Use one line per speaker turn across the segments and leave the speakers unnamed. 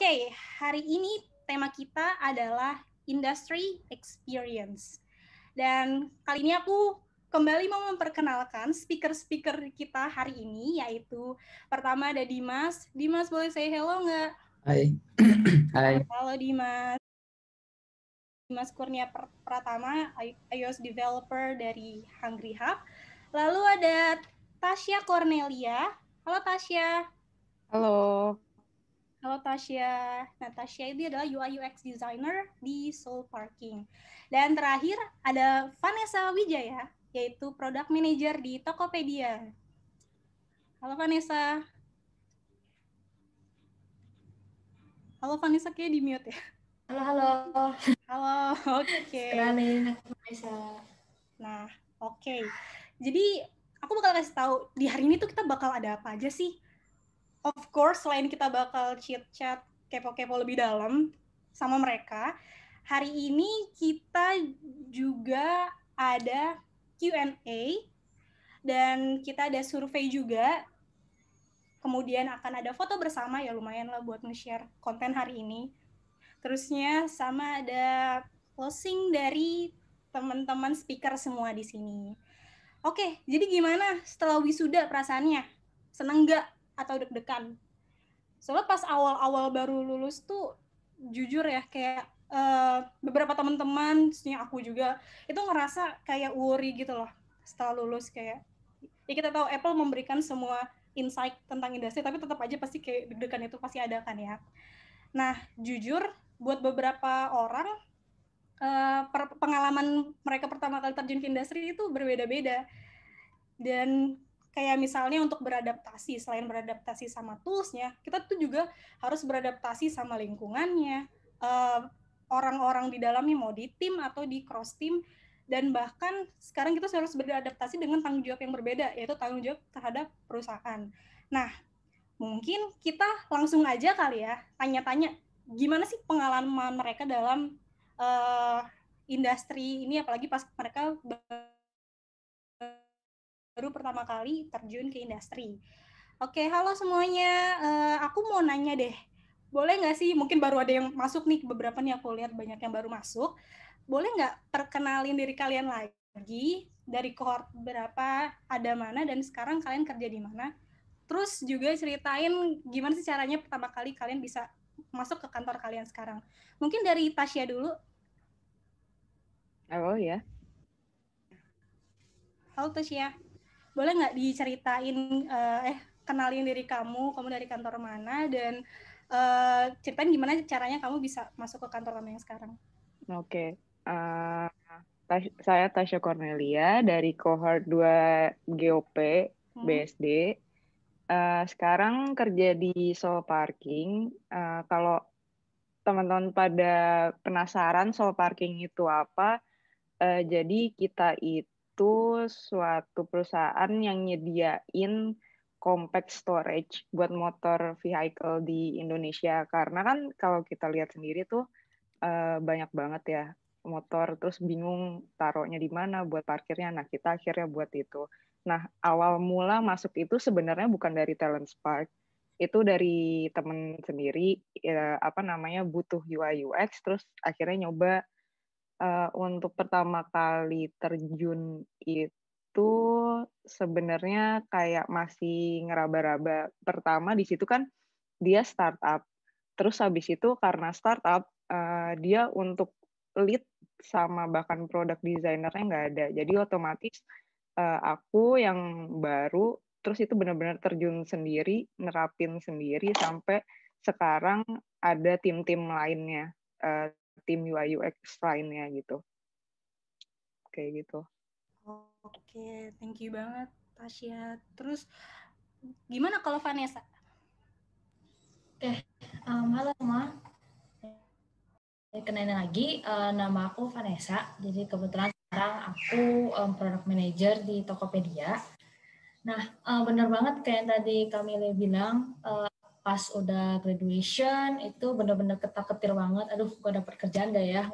Oke, hari ini tema kita adalah industry experience. Dan kali ini aku kembali mau memperkenalkan speaker-speaker kita hari ini, yaitu pertama ada Dimas. Dimas, boleh say hello nggak?
Hai. Hai.
Halo Dimas. Dimas Kurnia Pratama, iOS developer dari Hungry Hub. Lalu ada Tasya Cornelia. Halo Tasya.
Halo.
Halo Tasya. Nah, Tasya ini adalah UI UX designer di Soul Parking. Dan terakhir ada Vanessa Wijaya, yaitu product manager di Tokopedia. Halo Vanessa. Halo Vanessa, kayak di mute ya.
Halo.
Halo, oke.
Kenalin, aku Vanessa.
Nah, oke. Jadi aku bakal kasih tahu di hari ini tuh kita bakal ada apa aja sih. Of course, selain kita bakal chit-chat kepo-kepo lebih dalam sama mereka, hari ini kita juga ada Q&A dan kita ada survei juga. Kemudian akan ada foto bersama, ya lumayan lah buat nge-share konten hari ini. Terusnya sama ada closing dari teman-teman speaker semua di sini. Oke, jadi gimana setelah wisuda perasaannya? Seneng nggak atau deg-degan? Soalnya pas awal-awal baru lulus tuh jujur ya kayak beberapa teman-teman, aku juga itu ngerasa kayak worry gitu loh setelah lulus. Kayak ya kita tahu Apple memberikan semua insight tentang industri, tapi tetap aja pasti kayak deg-degan itu pasti ada kan ya. Nah jujur buat beberapa orang pengalaman mereka pertama kali terjun ke industri itu berbeda-beda. Dan kayak misalnya untuk beradaptasi, selain beradaptasi sama toolsnya, kita tuh juga harus beradaptasi sama lingkungannya, orang-orang di dalamnya, mau di tim atau di cross team, dan bahkan sekarang kita harus beradaptasi dengan tanggung jawab yang berbeda, yaitu tanggung jawab terhadap perusahaan. Nah, mungkin kita langsung aja kali ya, tanya-tanya gimana sih pengalaman mereka dalam industri ini, apalagi pas mereka baru pertama kali terjun ke industri. Oke, halo semuanya. Aku mau nanya deh, boleh nggak sih, mungkin baru ada yang masuk nih, beberapa nih aku lihat banyak yang baru masuk. Boleh nggak perkenalin diri kalian lagi, dari cohort berapa, ada mana, dan sekarang kalian kerja di mana? Terus juga ceritain gimana sih caranya pertama kali kalian bisa masuk ke kantor kalian sekarang. Mungkin dari Tasya dulu.
Oh ya.
Halo Tasya. Boleh nggak diceritain, kenalin diri kamu dari kantor mana, dan ceritain gimana caranya kamu bisa masuk ke kantor kamu yang sekarang.
Oke. Saya Tasya Cornelia dari cohort 2 GOP BSD. Sekarang kerja di Soul Parking. Kalau teman-teman pada penasaran Soul Parking itu apa, jadi kita itu suatu perusahaan yang nyediain compact storage buat motor vehicle di Indonesia. Karena kan kalau kita lihat sendiri tuh banyak banget ya motor, terus bingung taruhnya di mana buat parkirnya. Nah, kita akhirnya buat itu. Nah, awal mula masuk itu sebenarnya bukan dari Talent Spark, itu dari temen sendiri, ya, butuh UI UX, terus akhirnya nyoba. Untuk pertama kali terjun itu sebenarnya kayak masih ngeraba-raba. Pertama di situ kan dia startup, terus habis itu karena startup dia untuk lead sama bahkan produk desainernya nggak ada. Jadi otomatis aku yang baru, terus itu benar-benar terjun sendiri, nerapin sendiri sampai sekarang ada tim-tim lainnya, tim UI UX lainnya gitu. Kayak gitu.
Oke, thank you banget Tasya. Terus gimana kalau Vanessa?
Oke, halo semua. Kenalin lagi, nama aku Vanessa. Jadi kebetulan sekarang aku product manager di Tokopedia. Nah, benar banget kayak yang tadi Kamile bilang, pas udah graduation itu benar-benar ketar-ketir banget. Aduh, gue dapet kerjaan gak ya?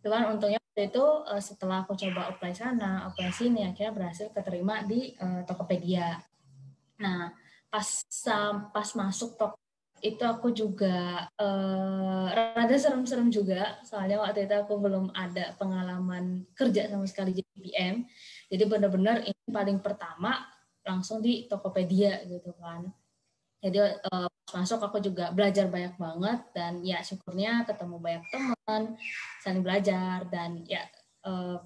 Itu kan untungnya waktu itu setelah aku coba apply sana, apply sini, akhirnya berhasil keterima di Tokopedia. Nah, pas masuk itu aku juga rada serem-serem juga, soalnya waktu itu aku belum ada pengalaman kerja sama sekali jadi PM. Jadi benar-benar ini paling pertama langsung di Tokopedia gitu kan. Jadi masuk aku juga belajar banyak banget, dan ya syukurnya ketemu banyak teman, saling belajar, dan ya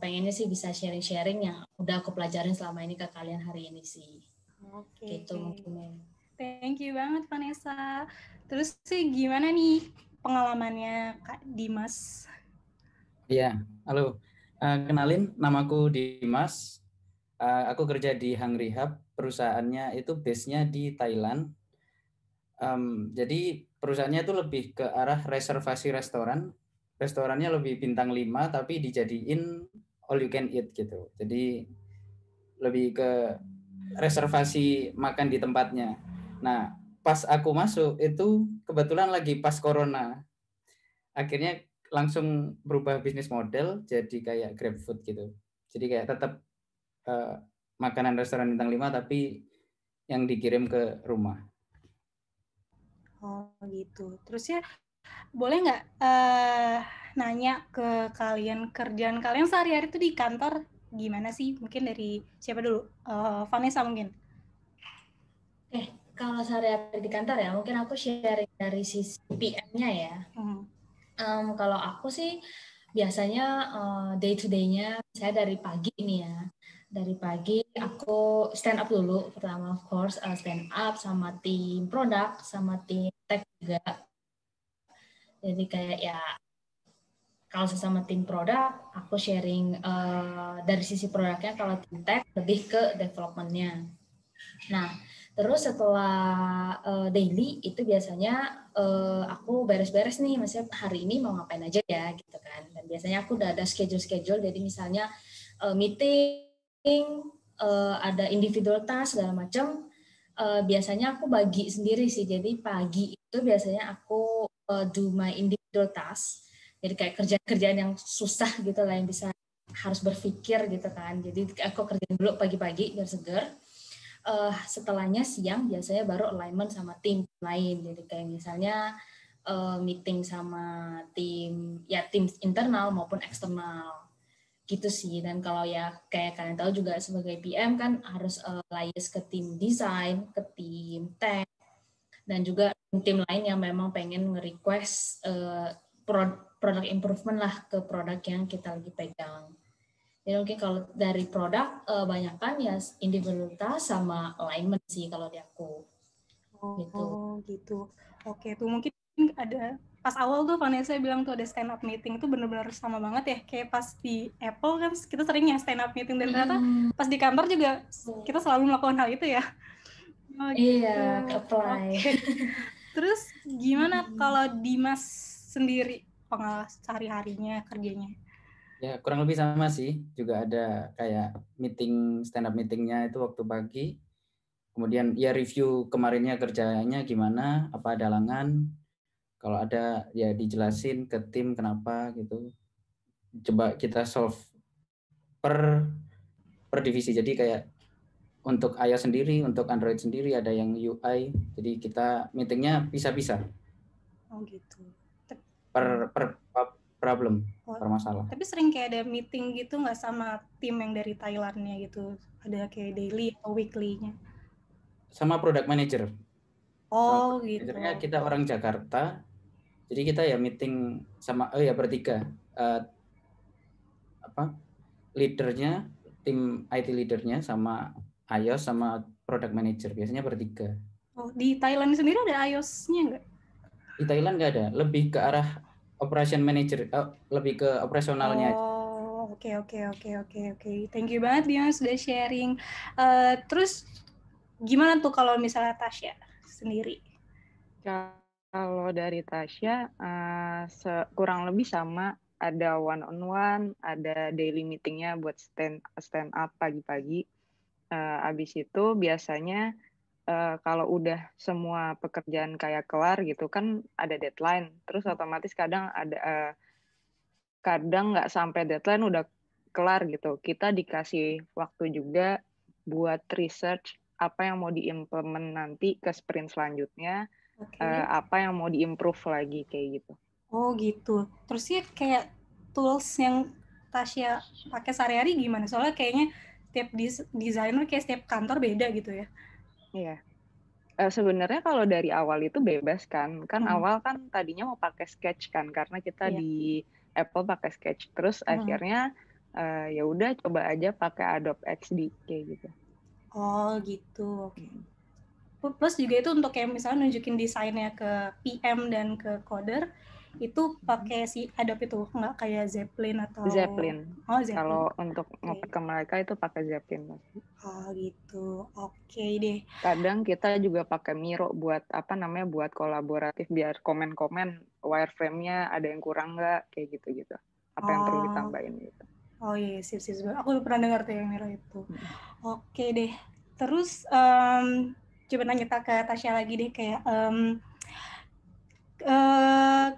pengennya sih bisa sharing-sharing yang udah aku pelajarin selama ini ke kalian hari ini sih.
Oke.
Gitu mungkin.
Thank you banget Vanessa. Terus sih gimana nih pengalamannya Kak Dimas?
Iya, halo. Kenalin, namaku Dimas. Aku kerja di Hang Rehab. Perusahaannya itu base-nya di Thailand. Jadi perusahaannya itu lebih ke arah reservasi restoran. Restorannya lebih bintang 5 tapi dijadiin all you can eat gitu. Jadi lebih ke reservasi makan di tempatnya. Nah, pas aku masuk itu kebetulan lagi pas corona. Akhirnya langsung berubah bisnis model jadi kayak GrabFood gitu. Jadi kayak tetap makanan restoran bintang 5 tapi yang dikirim ke rumah.
Oh gitu. Terus ya boleh nggak nanya ke kalian, kerjaan kalian sehari-hari itu di kantor gimana sih? Mungkin dari siapa dulu? Vanessa mungkin.
Kalau sehari-hari di kantor ya, mungkin aku sharing dari sisi PM-nya ya. Kalau aku sih biasanya day to day-nya saya dari pagi ini ya. Dari pagi aku stand up dulu, pertama of course stand up sama tim produk, sama tim tech juga. Jadi kayak ya kalau sesama tim produk, aku sharing dari sisi produknya, kalau tim tech lebih ke development-nya. Nah, terus setelah daily itu biasanya aku beres-beres nih, maksudnya hari ini mau ngapain aja ya gitu kan. Dan biasanya aku udah ada schedule, jadi misalnya meeting, ada individual task segala macam. Biasanya aku bagi sendiri sih, jadi pagi itu biasanya aku do my individual task. Jadi kayak kerjaan-kerjaan yang susah gitu lah, yang bisa harus berpikir gitu kan. Jadi aku kerjain dulu pagi-pagi biar seger. Setelahnya siang biasanya baru alignment sama tim lain. Jadi kayak misalnya meeting sama tim internal maupun eksternal gitu sih. Dan kalau ya kayak kalian tahu juga sebagai PM kan harus liaise ke tim desain, ke tim tech, dan juga tim lain yang memang pengen nge-request product improvement lah ke produk yang kita lagi pegang. Jadi mungkin kalau dari produk banyakkan ya individualitas sama alignment sih kalau di aku.
Oh gitu. Oke, tuh mungkin ada pas awal tuh Vanessa bilang tuh ada stand up meeting, itu benar-benar sama banget ya, kayak pas di Apple kan kita seringnya stand up meeting, dan ternyata pas di kantor juga kita selalu melakukan hal itu ya. Oh, gitu.
Iya, apply.
Okay. Terus gimana kalau Dimas sendiri pengalaman sehari-harinya kerjanya?
Ya kurang lebih sama sih, juga ada kayak meeting, stand up meetingnya itu waktu pagi. Kemudian ya review kemarinnya kerjanya gimana, apa ada halangan. Kalau ada ya dijelasin ke tim kenapa gitu. Coba kita solve per divisi. Jadi kayak untuk iOS sendiri, untuk Android sendiri ada yang UI. Jadi kita meetingnya bisa-bisa.
Oh gitu.
Per problem, per masalah.
Tapi sering kayak ada meeting gitu nggak sama tim yang dari Thailandnya gitu? Ada kayak daily atau weekly-nya?
Sama product manager.
Oh
sama
gitu.
Managernya kita orang Jakarta. Jadi kita ya meeting sama bertiga. Leadernya, tim IT leadernya sama iOS sama product manager, biasanya bertiga.
Oh, di Thailand sendiri ada iOS-nya nggak?
Di Thailand nggak ada, lebih ke arah operation manager, lebih ke operasionalnya.
Oh, oke. Thank you banget Dion sudah sharing. Terus gimana tuh kalau misalnya Tasya sendiri?
Kalau dari Tasya, kurang lebih sama, ada one on one, ada daily meetingnya buat stand up pagi-pagi. Abis itu biasanya kalau udah semua pekerjaan kayak kelar gitu kan ada deadline, terus otomatis kadang nggak sampai deadline udah kelar gitu. Kita dikasih waktu juga buat research apa yang mau diimplement nanti ke sprint selanjutnya. apa yang mau diimprove lagi kayak gitu.
Oh gitu. Terus ya kayak tools yang Tasya pakai sehari-hari gimana? Soalnya kayaknya setiap desainer kayak setiap kantor beda gitu ya.
Iya. Sebenarnya kalau dari awal itu bebas kan. Awal kan tadinya mau pakai Sketch kan, karena kita di Apple pakai Sketch. Terus akhirnya ya udah coba aja pakai Adobe XD kayak gitu.
Oh gitu, oke. Plus juga itu untuk kayak misalnya nunjukin desainnya ke PM dan ke coder, itu pakai si Adobe itu, nggak kayak Zeppelin atau...
Zeppelin.
Oh, Zeppelin.
Kalau untuk ngoper ke mereka itu pakai Zeppelin.
Oh gitu, oke deh.
Kadang kita juga pakai Miro buat buat kolaboratif, biar komen-komen wireframe-nya ada yang kurang nggak, kayak gitu-gitu. Apa yang perlu ditambahin gitu.
Oh iya, sip. Aku pernah dengar tuh yang Miro itu. Oke deh. Terus coba nanya ke Tasya lagi deh, kayak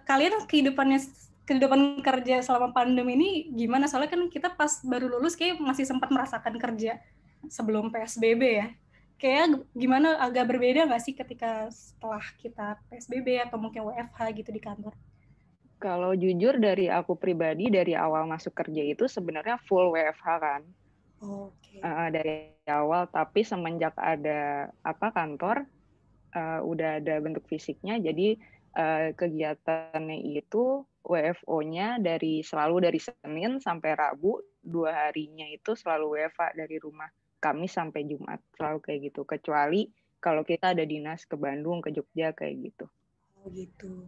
kalian kehidupan kerja selama pandemi ini gimana? Soalnya kan kita pas baru lulus kayak masih sempat merasakan kerja sebelum PSBB ya. Kayak gimana, agak berbeda nggak sih ketika setelah kita PSBB atau mungkin WFH gitu di kantor?
Kalau jujur dari aku pribadi, dari awal masuk kerja itu sebenarnya full WFH kan. Dari awal, tapi semenjak ada kantor, udah ada bentuk fisiknya, jadi kegiatannya itu WFO-nya selalu dari Senin sampai Rabu, 2 harinya itu selalu WFH dari rumah, Kamis sampai Jumat, selalu kayak gitu. Kecuali kalau kita ada dinas ke Bandung, ke Jogja, kayak gitu.
Oh gitu.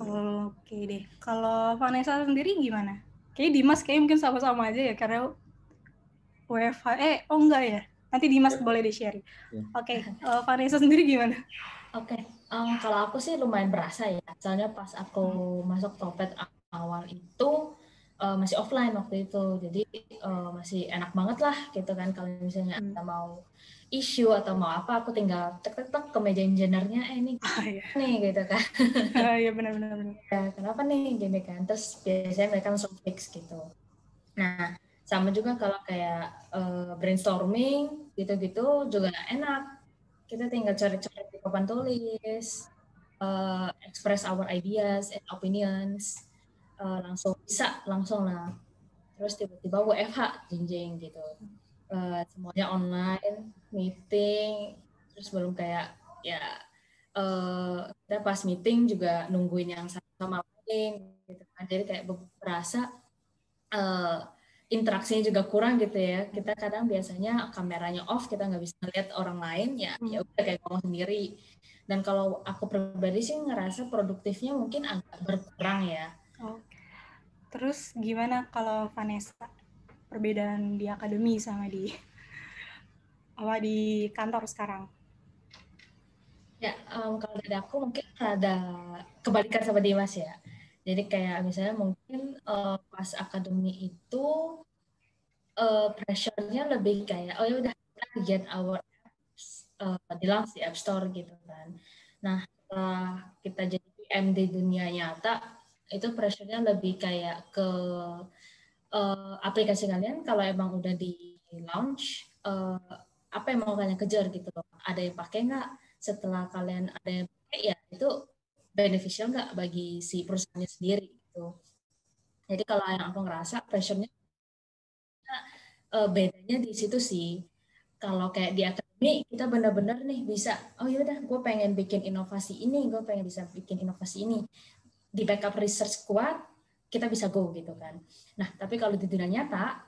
Oke deh. Kalau Vanessa sendiri gimana? Kayaknya Dimas mungkin sama-sama aja ya, karena WFH. Enggak ya? Nanti Dimas boleh di-share. Oke. Vanessa sendiri gimana?
Oke. Kalau aku sih lumayan berasa ya. Soalnya pas aku masuk Topet awal itu masih offline waktu itu. Jadi masih enak banget lah gitu kan. Kalau misalnya kita mau issue atau mau apa, aku tinggal tek ke meja engineer-nya, ini nih gitu kan.
Iya benar.
Ya, kenapa nih gini kan. Terus biasanya mereka langsung fix gitu. Nah, sama juga kalau kayak brainstorming gitu-gitu juga enak. Kita tinggal coret-coret di papan tulis, express our ideas and opinions, langsung lah. Terus tiba-tiba WFH jenjeng gitu, semuanya online, meeting, terus belum kayak ya kita pas meeting juga nungguin yang sama lain gitu kan, jadi kayak berasa interaksinya juga kurang gitu ya. Kita kadang biasanya kameranya off, kita nggak bisa lihat orang lain, ya udah kayak ngomong sendiri. Dan kalau aku pribadi sih ngerasa produktifnya mungkin agak berkurang ya.
Terus gimana kalau Vanessa, perbedaan di akademi sama di kantor sekarang?
Ya, kalau dari aku mungkin ada kebalikan sama Dimas ya. Jadi kayak misalnya mungkin pas akademi itu pressure-nya lebih kayak, oh ya udah kita get our apps di launch di App Store gitu kan. Nah, setelah kita jadi PM di dunia nyata, itu pressure-nya lebih kayak ke aplikasi kalian kalau emang udah di launch, apa yang mau kalian kejar gitu loh. Ada yang pakai nggak? Setelah kalian ada yang pakai, ya itu beneficial nggak bagi si perusahaannya sendiri gitu. Jadi kalau yang aku ngerasa pressure-nya bedanya di situ sih. Kalau kayak di akademi kita benar-benar nih bisa, oh yaudah gue pengen bikin inovasi ini, gue pengen bisa bikin inovasi ini, di backup research kuat kita bisa go gitu kan. Nah tapi kalau di dunia nyata,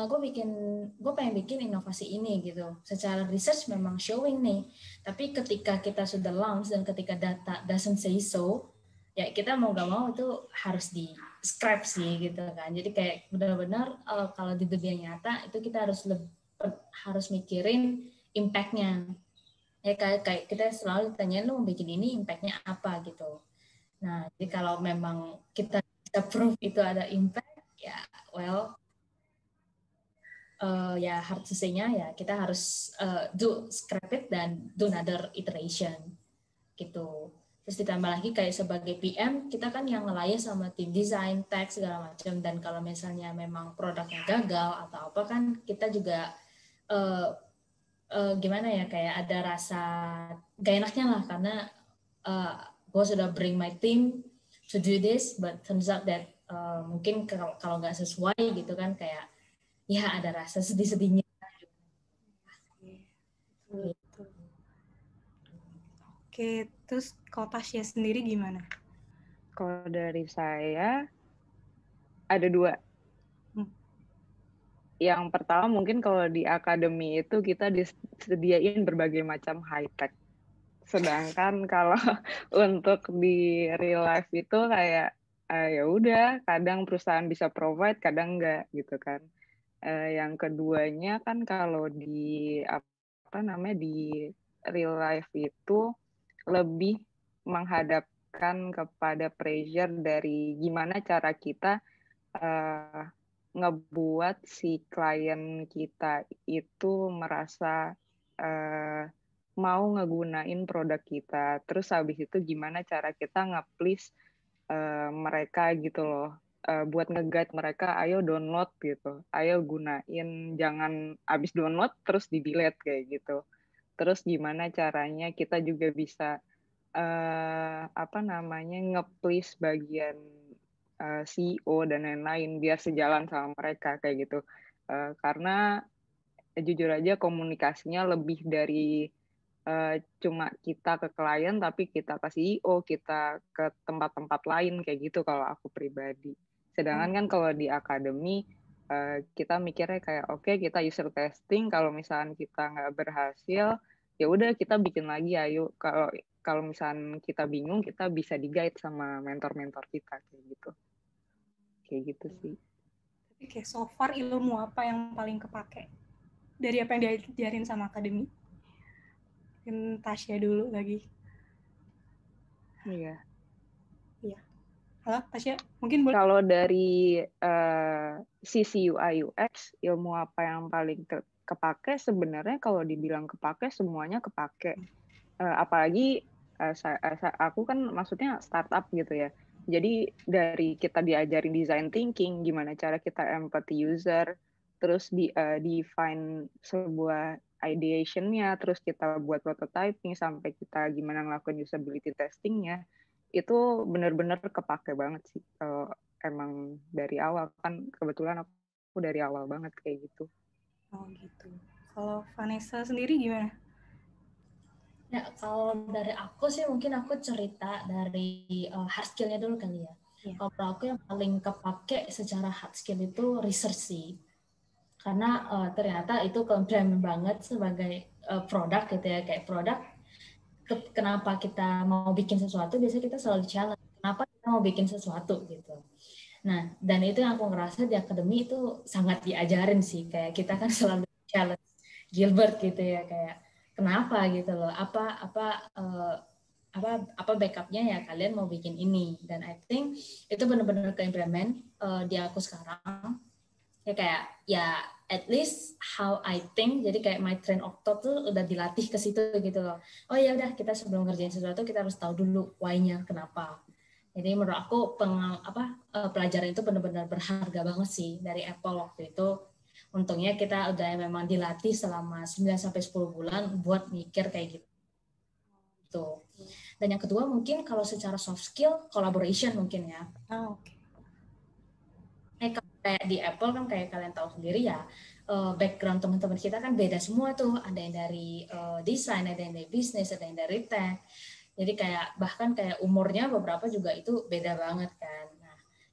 gue pengen bikin inovasi ini gitu, secara research memang showing nih, tapi ketika kita sudah launch dan ketika data doesn't say so, ya kita mau gak mau itu harus di scrap sih gitu kan. Jadi kayak benar-benar kalau di dunia nyata itu kita harus mikirin impact-nya. Ya kayak kita selalu ditanyain, lu mau bikin ini impact-nya apa gitu. Nah, jadi kalau memang kita bisa prove itu ada impact, ya well, ya hard to say-nya ya kita harus do scrap it dan do another iteration gitu. Terus ditambah lagi kayak sebagai PM, kita kan yang ngelayas sama tim desain, teks, segala macam. Dan kalau misalnya memang produknya gagal atau apa kan, kita juga gimana ya, kayak ada rasa gak enaknya lah. Karena gue sudah bring my team to do this, but turns out that mungkin kalau nggak sesuai gitu kan, kayak ya ada rasa sedih-sedihnya.
Oke, terus kalau Tasya sendiri gimana?
Kalau dari saya ada 2. Yang pertama mungkin kalau di akademi itu kita disediain berbagai macam high tech. Sedangkan kalau untuk di real life itu kayak ya udah, kadang perusahaan bisa provide, kadang enggak gitu kan. Yang keduanya kan kalau di di real life itu lebih menghadapkan kepada pressure dari gimana cara kita ngebuat si klien kita itu merasa mau ngegunain produk kita. Terus habis itu gimana cara kita nge-please mereka gitu loh. Buat nge-guide mereka, ayo download gitu. Ayo gunain, jangan habis download terus di-delete kayak gitu. Terus gimana caranya kita juga bisa nge-please bagian CEO dan lain-lain biar sejalan sama mereka kayak gitu. Karena jujur aja komunikasinya lebih dari cuma kita ke klien, tapi kita ke CEO, kita ke tempat-tempat lain kayak gitu kalau aku pribadi. Sedangkan kan kalau di akademi kita mikirnya kayak oke, kita user testing, kalau misalnya kita nggak berhasil ya udah kita bikin lagi, ayo. Kalau misalnya kita bingung, kita bisa di-guide sama mentor-mentor kita kayak gitu. Kayak gitu sih.
Tapi kayak so far ilmu apa yang paling kepake dari apa yang diajarin sama akademi? Mungkin Tasya dulu lagi.
Iya.
Halo Tasya, mungkin boleh.
Kalau dari sisi UI UX, ilmu apa yang paling kepake sebenarnya kalau dibilang kepake semuanya kepake. Apalagi aku kan maksudnya startup gitu ya. Jadi dari kita diajarin design thinking, gimana cara kita empathy user, terus define sebuah ideation-nya, terus kita buat prototyping, sampai kita gimana ngelakuin usability testing-nya, itu benar-benar kepake banget sih. Emang dari awal, kan kebetulan aku dari awal banget kayak gitu.
Oh gitu. Kalau Vanessa sendiri gimana?
Ya, kalau dari aku sih mungkin aku cerita dari hard skill-nya dulu kali ya. Kalau aku yang paling kepake secara hard skill itu research sih. Karena ternyata itu komplement banget sebagai produk gitu ya. Kayak produk, kenapa kita mau bikin sesuatu, biasanya kita selalu challenge. Kenapa kita mau bikin sesuatu gitu. Nah, dan itu yang aku ngerasa di akademi itu sangat diajarin sih. Kayak kita kan selalu challenge Gilbert gitu ya, kayak kenapa gitu loh, apa backupnya ya kalian mau bikin ini. Dan I think itu benar-benar ke-implement di aku sekarang ya, kayak ya at least how I think, jadi kayak my train of thought tuh udah dilatih ke situ gitu loh. Oh ya udah, kita sebelum ngerjain sesuatu kita harus tahu dulu why-nya kenapa. Jadi menurut aku pelajaran itu benar-benar berharga banget sih dari Apple waktu itu. Untungnya kita udah memang dilatih selama 9-10 bulan buat mikir kayak gitu. Dan yang kedua mungkin kalau secara soft skill, collaboration mungkin ya.
Oke.
Kayak di Apple kan kayak kalian tahu sendiri ya, background teman-teman kita kan beda semua tuh. Ada yang dari desain, ada yang dari bisnis, ada yang dari tech. Jadi kayak bahkan kayak umurnya beberapa juga itu beda banget kan.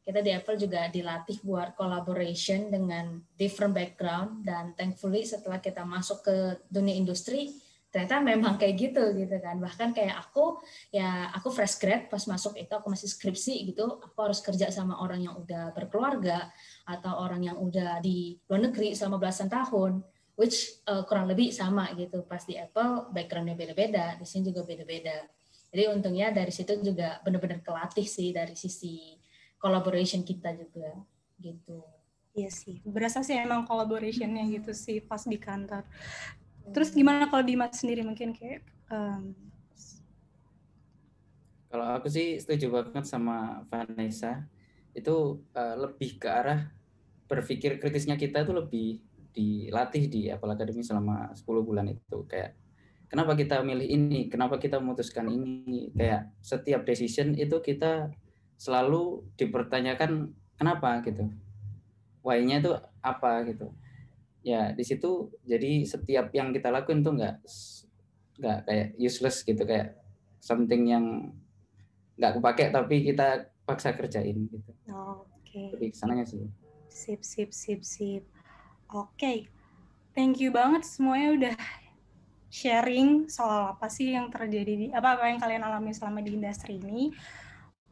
Kita di Apple juga dilatih buat collaboration dengan different background, dan thankfully setelah kita masuk ke dunia industri ternyata memang kayak gitu kan. Bahkan kayak aku fresh grad, pas masuk itu aku masih skripsi gitu, aku harus kerja sama orang yang udah berkeluarga atau orang yang udah di luar negeri selama belasan tahun, which kurang lebih sama gitu. Pas di Apple backgroundnya beda-beda, di sini juga beda-beda. Jadi untungnya dari situ juga benar-benar kelatih sih dari sisi collaboration kita juga gitu.
Iya sih, berasa sih emang collaboration-nya gitu sih pas di kantor. Terus gimana kalau Dimas sendiri mungkin kayak
Kalau aku sih setuju banget sama Vanessa. Itu lebih ke arah berpikir kritisnya kita itu lebih dilatih di Apple Academy selama 10 bulan itu. Kayak kenapa kita milih ini, kenapa kita memutuskan ini. Kayak setiap decision itu kita selalu dipertanyakan kenapa gitu, why-nya itu apa gitu. Ya di situ jadi setiap yang kita lakuin tuh nggak kayak useless gitu, kayak something yang nggak kepake tapi kita paksa kerjain gitu.
Oke.
Lebih kesananya sih.
Sip. Oke. Thank you banget semuanya udah sharing soal apa sih yang terjadi di apa yang kalian alami selama di industri ini.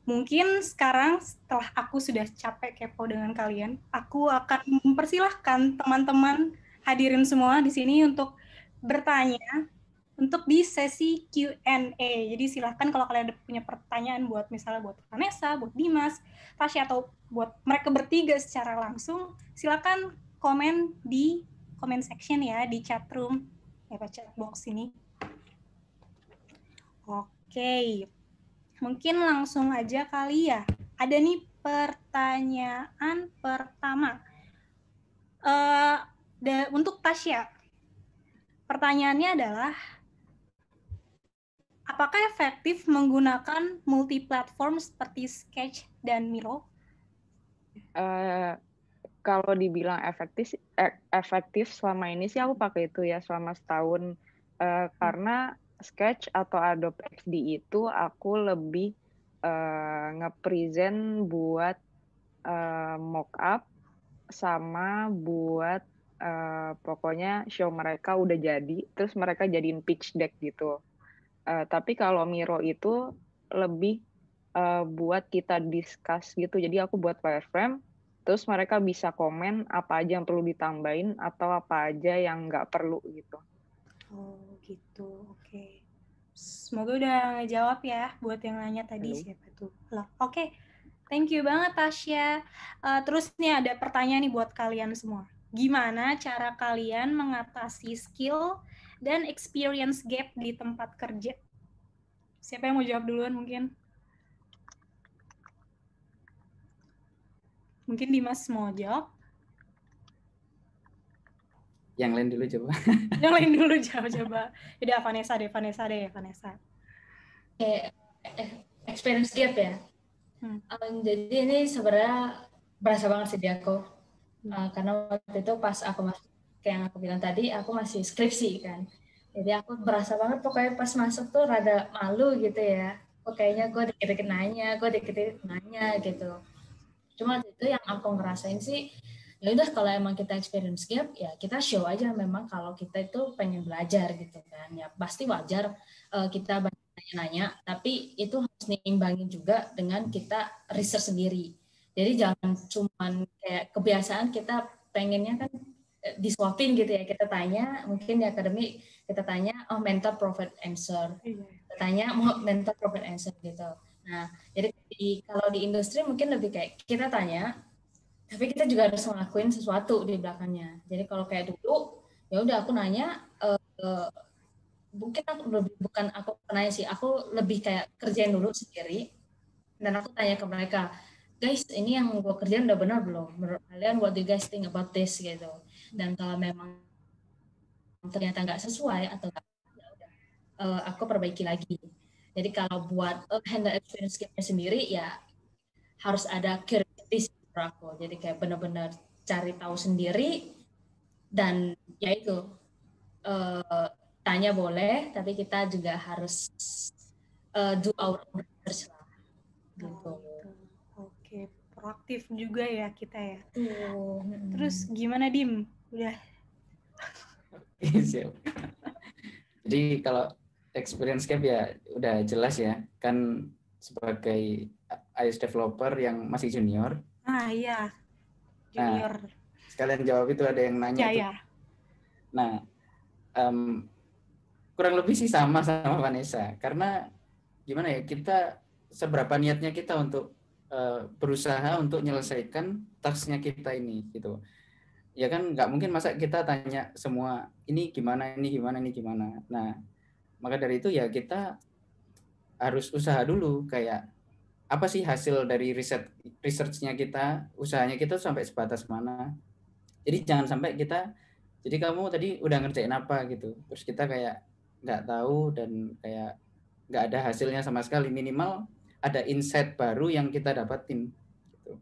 Mungkin sekarang setelah aku sudah capek kepo dengan kalian, aku akan mempersilahkan teman-teman hadirin semua di sini untuk bertanya untuk di sesi Q&A. Jadi silahkan kalau kalian ada punya pertanyaan buat misalnya buat Vanessa, buat Dimas, Tasya, atau buat mereka bertiga secara langsung, silahkan komen di comment section ya, di chat room, chat box ini. Oke. Mungkin langsung aja kali ya. Ada nih pertanyaan pertama. Untuk Tasya. Pertanyaannya adalah, apakah efektif menggunakan multi-platform seperti Sketch dan Miro?
Kalau dibilang efektif selama ini sih aku pakai itu ya selama setahun. Karena Sketch atau Adobe XD itu aku lebih nge-present buat mock-up sama buat pokoknya show mereka udah jadi, terus mereka jadiin pitch deck gitu. Tapi kalau Miro itu lebih buat kita discuss gitu. Jadi aku buat wireframe, terus mereka bisa komen apa aja yang perlu ditambahin atau apa aja yang nggak perlu gitu.
Oh gitu, oke. Semoga udah ngejawab ya buat yang nanya tadi. Halo. Siapa tuh? Oke. Thank you banget Tasya. Terus nih ada pertanyaan nih buat kalian semua. Gimana cara kalian mengatasi skill dan experience gap di tempat kerja? Siapa yang mau jawab duluan mungkin? Mungkin Dimas mau jawab?
Yang lain dulu coba.
Yang lain dulu coba. Udah Vanessa deh.
Experience gap ya. Jadi ini sebenarnya berasa banget sih di aku. Karena waktu itu pas aku masuk, kayak yang aku bilang tadi, aku masih skripsi kan. Jadi aku berasa banget pokoknya pas masuk tuh rada malu gitu ya. Kayaknya gue dikit-dikit nanya gitu. Cuma itu yang aku ngerasain sih, ya udah kalau emang kita experience gap ya kita show aja memang kalau kita itu pengen belajar gitu kan. Ya pasti wajar kita banyak nanya, tapi itu harus diimbangin juga dengan kita research sendiri. Jadi jangan cuman kayak kebiasaan kita pengennya kan disuapin gitu ya, kita tanya mungkin di akademik kita tanya mentor provide answer, kita tanya mentor provide answer gitu. Nah jadi kalau di industri mungkin lebih kayak kita tanya tapi kita juga harus ngelakuin sesuatu di belakangnya. Jadi kalau kayak dulu ya udah aku nanya mungkin bukan aku nanya sih, aku lebih kayak kerjain dulu sendiri dan aku tanya ke mereka, guys ini yang gue kerjain udah benar belum? Menurut kalian what do you guys think about this gitu. Dan kalau memang ternyata nggak sesuai atau aku perbaiki lagi. Jadi kalau buat handle experience gap sendiri ya harus ada curiosity aku. Jadi kayak benar-benar cari tahu sendiri dan ya itu tanya boleh, tapi kita juga harus do our own research lah. Gitu.
Oke, proaktif juga ya kita ya. Terus gimana Dim? Udah?
Siap. Jadi kalau experience gap ya udah jelas ya, kan sebagai iOS developer yang masih junior.
Iya, junior.
Nah, sekalian jawab itu ada yang nanya.
Ya.
Nah, kurang lebih sih sama Vanessa, karena gimana ya, kita seberapa niatnya kita untuk berusaha untuk menyelesaikan tasknya kita ini gitu. Ya kan nggak mungkin masa kita tanya semua ini gimana. Nah, maka dari itu ya kita harus usaha dulu, kayak apa sih hasil dari research-nya kita, usahanya kita sampai sebatas mana. Jadi jangan sampai kita, jadi kamu tadi udah ngerjain apa gitu, terus kita kayak nggak tahu dan kayak nggak ada hasilnya sama sekali. Minimal ada insight baru yang kita dapatin gitu.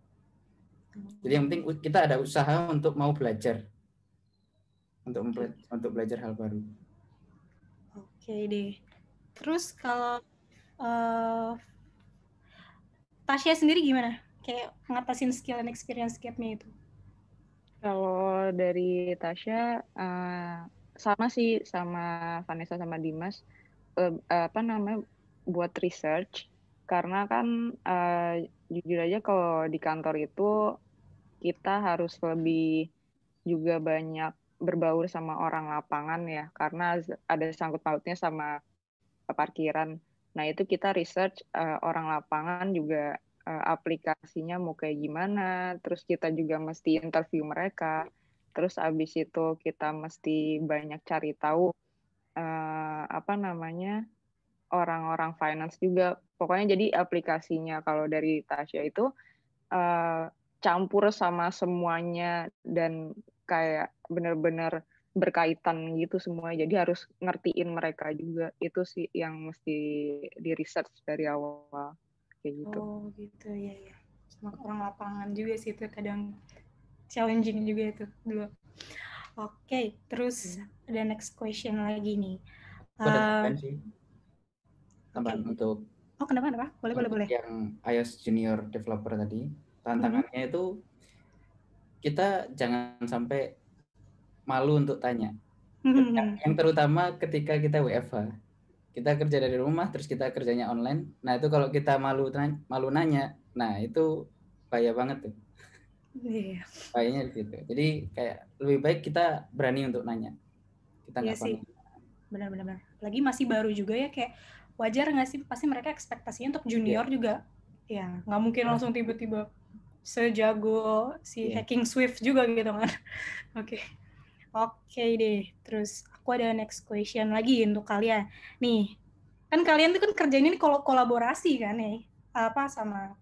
Jadi yang penting kita ada usaha untuk mau belajar, untuk belajar hal baru.
Oke deh. Terus kalau Tasya sendiri gimana? Kayak ngatasin skill and experience gap-nya itu?
Kalau dari Tasya, sama sih sama Vanessa sama Dimas, buat research, karena kan jujur aja kalau di kantor itu kita harus lebih juga banyak berbaur sama orang lapangan ya, karena ada sangkut pautnya sama parkiran. Nah itu kita research orang lapangan juga aplikasinya mau kayak gimana, terus kita juga mesti interview mereka, terus abis itu kita mesti banyak cari tahu orang-orang finance juga. Pokoknya jadi aplikasinya kalau dari Tasya itu campur sama semuanya dan kayak benar-benar berkaitan gitu semua. Jadi harus ngertiin mereka juga. Itu sih yang mesti di research dari awal kayak gitu.
Oh gitu ya. Sama orang lapangan juga sih itu kadang challenging juga itu dulu. Oke, terus ada next question lagi nih.
Ada tambahan sih. Tambahan untuk
kenapa? Boleh.
Yang iOS Junior Developer tadi, tantangannya itu kita jangan sampai malu untuk tanya. Yang terutama ketika kita WFH, kita kerja dari rumah terus kita kerjanya online. Nah itu kalau kita malu nanya, nah itu bahaya banget tuh. Bahayanya gitu. Jadi kayak lebih baik kita berani untuk nanya. Kita nggak
sih. Benar. Lagi masih baru juga ya, kayak wajar nggak sih, pasti mereka ekspektasinya untuk junior juga. Ya nggak mungkin langsung tiba-tiba sejago si hacking Swift juga gitu kan. Oke deh. Terus aku ada next question lagi untuk kalian. Nih, kan kalian tuh kan kerjanya ini kolaborasi kan ya, sama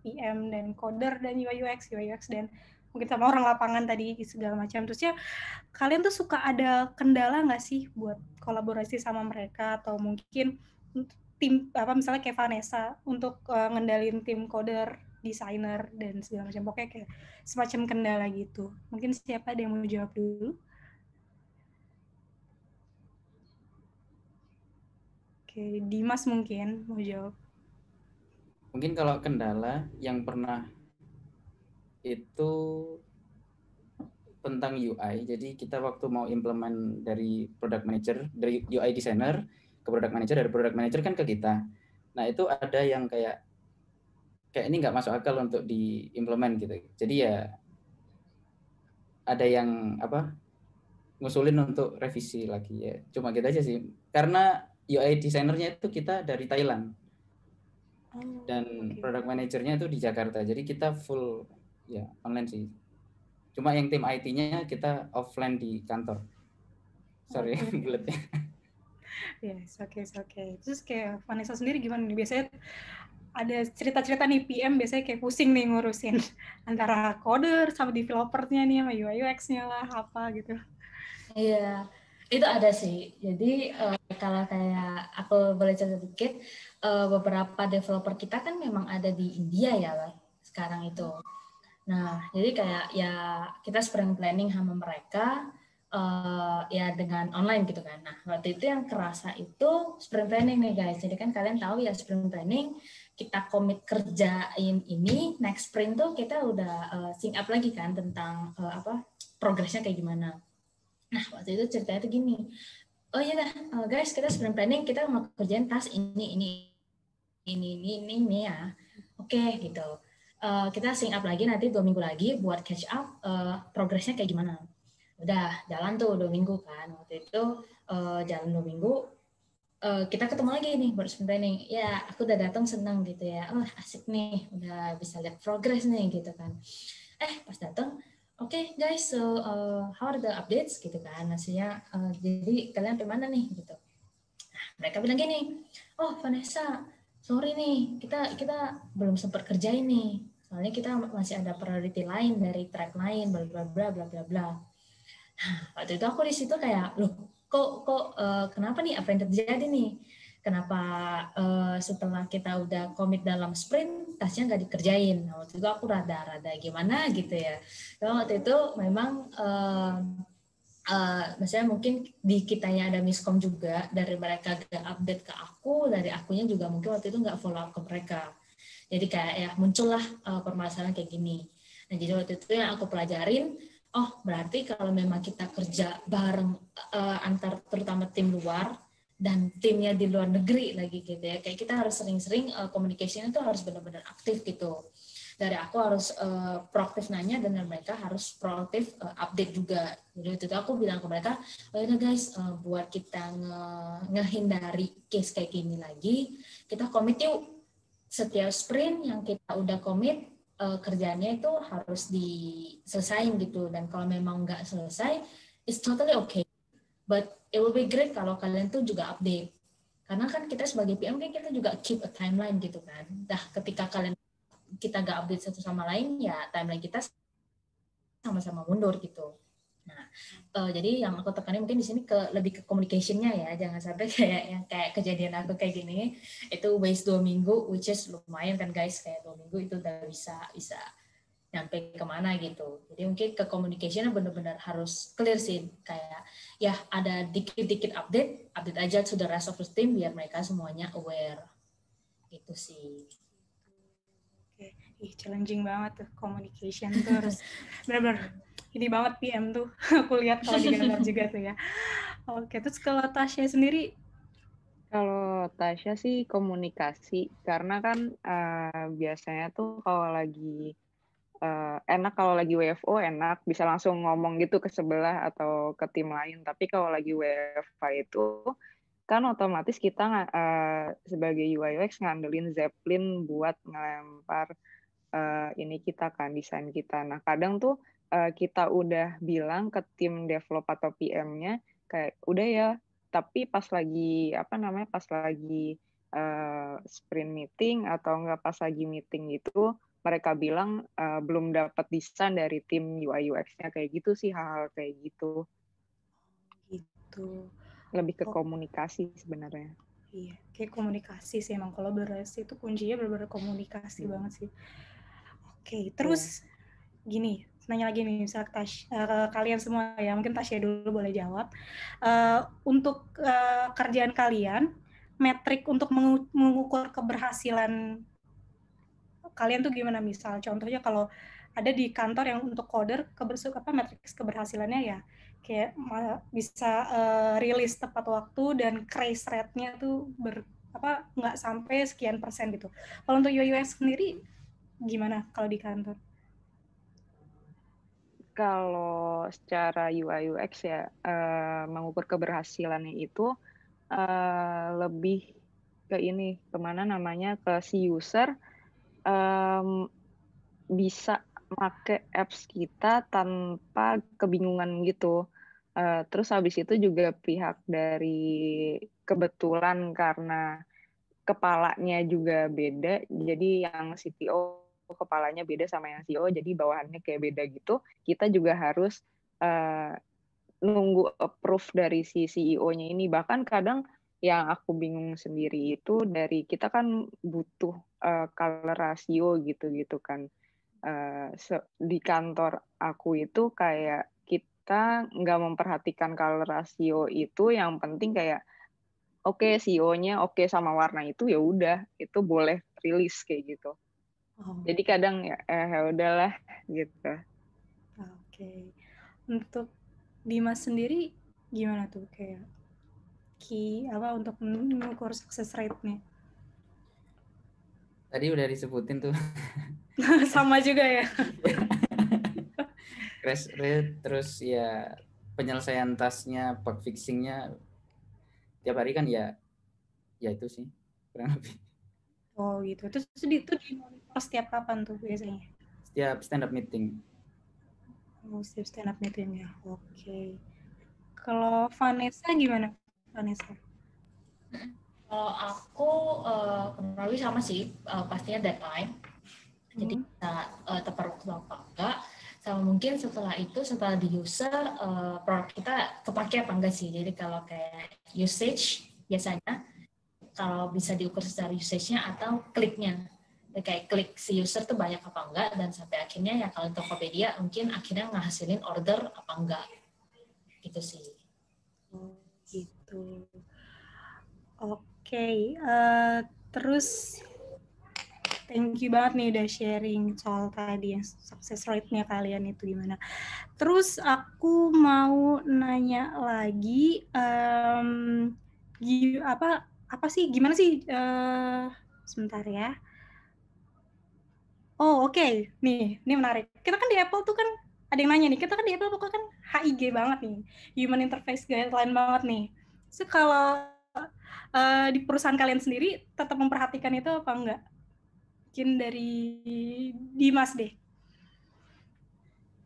PM dan coder dan UI UX dan mungkin sama orang lapangan tadi segala macam. Terus ya kalian tuh suka ada kendala nggak sih buat kolaborasi sama mereka, atau mungkin tim misalnya kayak Vanessa untuk ngendalin tim coder, desainer dan segala macam, pokoknya kayak semacam kendala gitu. Mungkin siapa ada yang mau jawab dulu? Oke, Dimas mungkin mau jawab.
Mungkin kalau kendala yang pernah itu tentang UI. Jadi kita waktu mau implement dari product manager, dari UI designer ke product manager, dari product manager kan ke kita. Nah itu ada yang kayak ini nggak masuk akal untuk diimplement gitu. Jadi ya ada yang ngusulin untuk revisi lagi ya. Cuma gitu aja sih. Karena UI designernya itu kita dari Thailand. Dan product manajernya itu di Jakarta. Jadi kita full ya online sih. Cuma yang tim IT-nya kita offline di kantor. Sorry, bulatnya.
Yes, oke. Terus kayak Vanessa sendiri gimana nih? Biasanya ada cerita-cerita nih PM biasanya kayak pusing nih ngurusin antara coder sama developernya nih, sama UI UX-nya lah, apa gitu.
Iya, itu ada sih. Jadi kalau kayak aku boleh cerita sedikit, beberapa developer kita kan memang ada di India ya sekarang itu. Nah, jadi kayak ya kita sprint planning sama mereka ya dengan online gitu kan. Nah, waktu itu yang kerasa itu sprint planning nih guys. Jadi kan kalian tahu ya sprint planning, kita komit kerjain ini, next sprint tuh kita udah sync up lagi kan tentang progresnya kayak gimana. Nah, waktu itu ceritanya tuh gini. Oh iya dah, guys, kita sprint planning, kita mau kerjain task ini ya. Oke, gitu. Kita sync up lagi nanti 2 minggu lagi buat catch up progresnya kayak gimana. Udah jalan tuh 2 minggu kan. Waktu itu jalan 2 minggu, kita ketemu lagi nih buat sprint planning. Ya, aku udah datang senang gitu ya. Oh, asik nih, udah bisa lihat progress nih gitu kan. Pas datang, Oke, guys, so how are the updates gitu kan, maksudnya jadi kalian sampai mana nih gitu. Nah, mereka bilang gini, oh Vanessa, sorry nih, kita belum sempat kerjain nih, soalnya kita masih ada priority lain dari track lain, bla bla bla bla bla bla. Nah, waktu itu aku di situ kayak, loh kenapa nih, apa yang terjadi nih? Kenapa setelah kita udah komit dalam sprint, tasnya nggak dikerjain? Nah, waktu itu aku rada-rada gimana gitu ya. Nah, waktu itu memang misalnya mungkin di kitanya ada miskom juga, dari mereka gak update ke aku, dari akunya juga mungkin waktu itu nggak follow up ke mereka. Jadi kayak ya muncullah permasalahan kayak gini. Nah, jadi waktu itu yang aku pelajarin, oh berarti kalau memang kita kerja bareng antar terutama tim luar dan timnya di luar negeri lagi gitu ya, kayak kita harus sering-sering communication itu harus benar-benar aktif gitu. Dari aku harus proaktif nanya dan mereka harus proaktif update juga. Jadi waktu itu aku bilang ke mereka, oh ya guys, buat kita ngehindari case kayak gini lagi, kita komit yuk. Setiap sprint yang kita udah komit, kerjanya itu harus diselesain gitu. Dan kalau memang nggak selesai, it's totally okay. But it will be great kalau kalian tuh juga update. Karena kan kita sebagai PM kan kita juga keep a timeline gitu kan. Dah ketika kita nggak update satu sama lain, ya timeline kita sama-sama mundur gitu. Nah, jadi yang aku tekanin mungkin di sini lebih ke communication-nya ya, jangan sampai kayak kejadian aku kayak gini, itu waste 2 minggu, which is lumayan kan guys, kayak 2 minggu itu udah bisa nyampe kemana gitu. Jadi mungkin ke communication-nya benar-benar harus clear sih, kayak ya ada dikit-dikit update aja to the rest of the team biar mereka semuanya aware, gitu sih.
Challenging banget tuh communication tuh harus benar-benar ini banget PM tuh. Aku lihat kalau di gambar juga tuh ya. Oke, terus kalau Tasya sendiri?
Kalau Tasya sih komunikasi, karena kan biasanya tuh kalau lagi enak kalau lagi WFO enak bisa langsung ngomong gitu ke sebelah atau ke tim lain. Tapi kalau lagi WFA itu kan otomatis kita sebagai UI UX ngandelin Zeppelin buat ngelempar ini kita kan, desain kita. Nah kadang tuh kita udah bilang ke tim develop atau PM-nya kayak udah ya, tapi pas lagi pas lagi sprint meeting atau enggak pas lagi meeting itu mereka bilang belum dapat desain dari tim UI UX-nya, kayak gitu sih, hal-hal kayak gitu.
Gitu.
Lebih ke komunikasi sebenarnya.
Iya, kayak komunikasi sih emang, kolaborasi itu kuncinya benar-benar komunikasi banget sih. Oke, terus gini, nanya lagi nih, misal kalian semua ya, mungkin Tasya dulu boleh jawab. Untuk kerjaan kalian, metrik untuk mengukur keberhasilan kalian tuh gimana? Misal contohnya kalau ada di kantor yang untuk coder, metrik keberhasilannya ya kayak bisa rilis tepat waktu dan crash rate-nya tuh nggak sampai sekian persen gitu. Kalau untuk UI UX sendiri gimana kalau di kantor?
Kalau secara UI UX ya mengukur keberhasilannya itu lebih ke ini, ke si user bisa pakai apps kita tanpa kebingungan gitu. Terus habis itu juga pihak dari kebetulan karena kepalanya juga beda, jadi yang CTO kepalanya beda sama yang CEO, jadi bawahannya kayak beda gitu. Kita juga harus nunggu approve dari si CEO-nya ini. Bahkan kadang yang aku bingung sendiri itu dari kita kan butuh color ratio gitu kan. Di kantor aku itu kayak kita nggak memperhatikan color ratio itu, yang penting kayak oke, CEO-nya oke sama warna itu, ya udah itu boleh rilis kayak gitu. Jadi kadang ya udahlah gitu.
Oke. Untuk Dimas sendiri gimana tuh kayak untuk mengukur success rate-nya?
Tadi udah disebutin tuh.
Sama juga ya.
Crash rate, terus ya penyelesaian tasnya, bug fixingnya tiap hari kan ya itu sih kurang lebih.
Oh gitu. Terus itu dimonitor setiap kapan tuh biasanya?
Setiap stand up meeting.
Oh, setiap stand up meeting ya. Oke. Kalau Vanessa gimana? Vanessa?
Kalau aku kurang lebih sama sih, pastinya deadline. Jadi kita tepat waktu apa enggak. Sama mungkin setelah di user, produk kita kepake apa enggak sih. Jadi kalau kayak usage, biasanya kalau bisa diukur secara usage-nya atau kliknya. Kayak klik si user tuh banyak apa enggak, dan sampai akhirnya ya kalau Tokopedia mungkin akhirnya ngehasilin order apa enggak. Gitu sih.
Oh, gitu. Oke, terus thank you banget nih udah sharing soal tadi yang success rate-nya kalian itu gimana. Terus aku mau nanya lagi, gimana sih, sebentar ya. Oh oke, nih, ini menarik. Kita kan di Apple tuh kan, ada yang nanya nih, kita kan di Apple pokoknya kan HIG banget nih, Human Interface Guideline banget nih. So kalau di perusahaan kalian sendiri tetap memperhatikan itu apa enggak? Mungkin dari Dimas deh.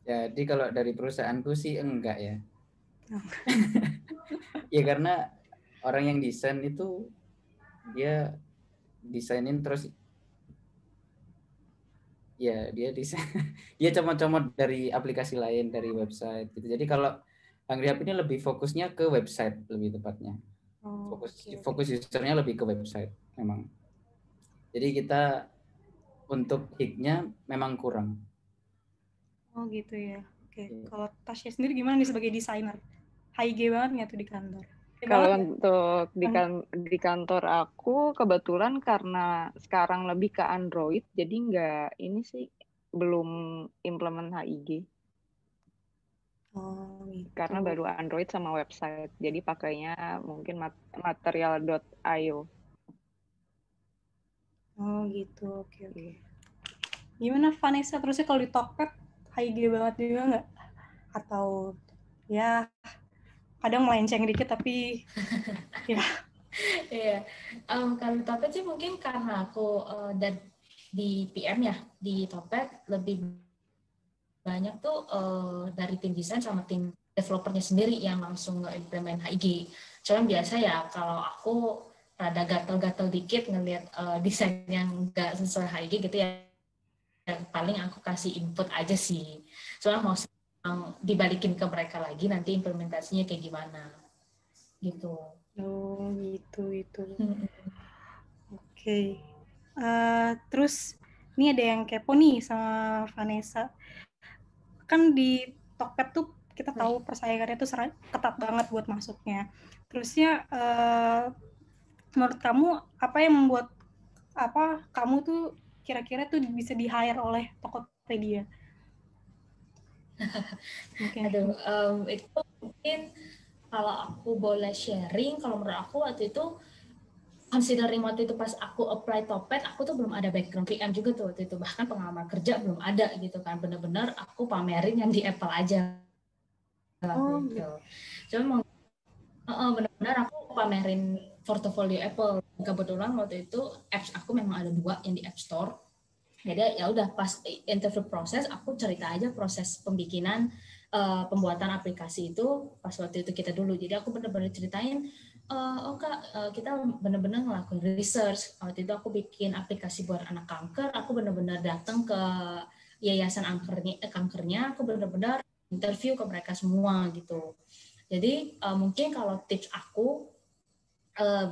Jadi kalau dari perusahaanku sih enggak ya.
Oh.
Ya karena orang yang desain itu dia desainin terus ya dia desain dia comot-comot dari aplikasi lain, dari website gitu. Jadi kalau Angry Hub ini lebih fokusnya ke website lebih tepatnya. Fokus usernya lebih ke website memang. Jadi kita untuk hik-nya memang kurang.
Oh gitu ya. Oke. Kalau Tasya sendiri gimana nih sebagai desainer? HIG banget nggak tuh di kantor?
Kalau untuk di kantor aku kebetulan karena sekarang lebih ke Android, jadi nggak ini sih belum implement HIG.
Oh gitu.
Karena baru Android sama website, jadi pakainya mungkin material.io.
Oh gitu, oke. Gimana Vanessa? Terusnya kalau di Tokped HIG banget juga nggak? Atau ya kadang melenceng dikit tapi ya.
Iya, kalau di Topet sih mungkin karena aku di PM ya, di Topet lebih banyak tuh dari tim desain sama tim developernya sendiri yang langsung nge-implement HIG. Soalnya biasa ya kalau aku rada gatel-gatel dikit ngelihat desain yang nggak sesuai HIG gitu ya, yang paling aku kasih input aja sih. Soalnya mau dibalikin ke mereka lagi nanti implementasinya kayak gimana gitu.
Oh gitu. Oke. Terus ini ada yang kepo nih sama Vanessa. Kan di Tokped tuh kita tahu persaingannya tuh ketat banget buat masuknya. Terusnya menurut kamu apa yang membuat kamu tuh kira-kira tuh bisa di-hire oleh Tokopedia?
Aduh, itu mungkin kalau aku boleh sharing, kalau menurut aku waktu itu considering waktu itu pas aku apply Topet, aku tuh belum ada background PM juga tuh waktu itu, bahkan pengalaman kerja belum ada gitu kan, bener-bener aku pamerin yang di Apple aja gitu. Cuma benar-benar aku pamerin portofolio Apple. Kebetulan waktu itu apps aku memang ada 2 yang di App Store. Jadi ya udah pas interview proses aku cerita aja proses pembikinan pembuatan aplikasi itu pas waktu itu kita dulu. Jadi aku benar-benar ceritain kita benar-benar ngelakuin research. Waktu itu aku bikin aplikasi buat anak kanker, aku benar-benar datang ke yayasan kankernya, aku benar-benar interview ke mereka semua gitu. Jadi mungkin kalau tips aku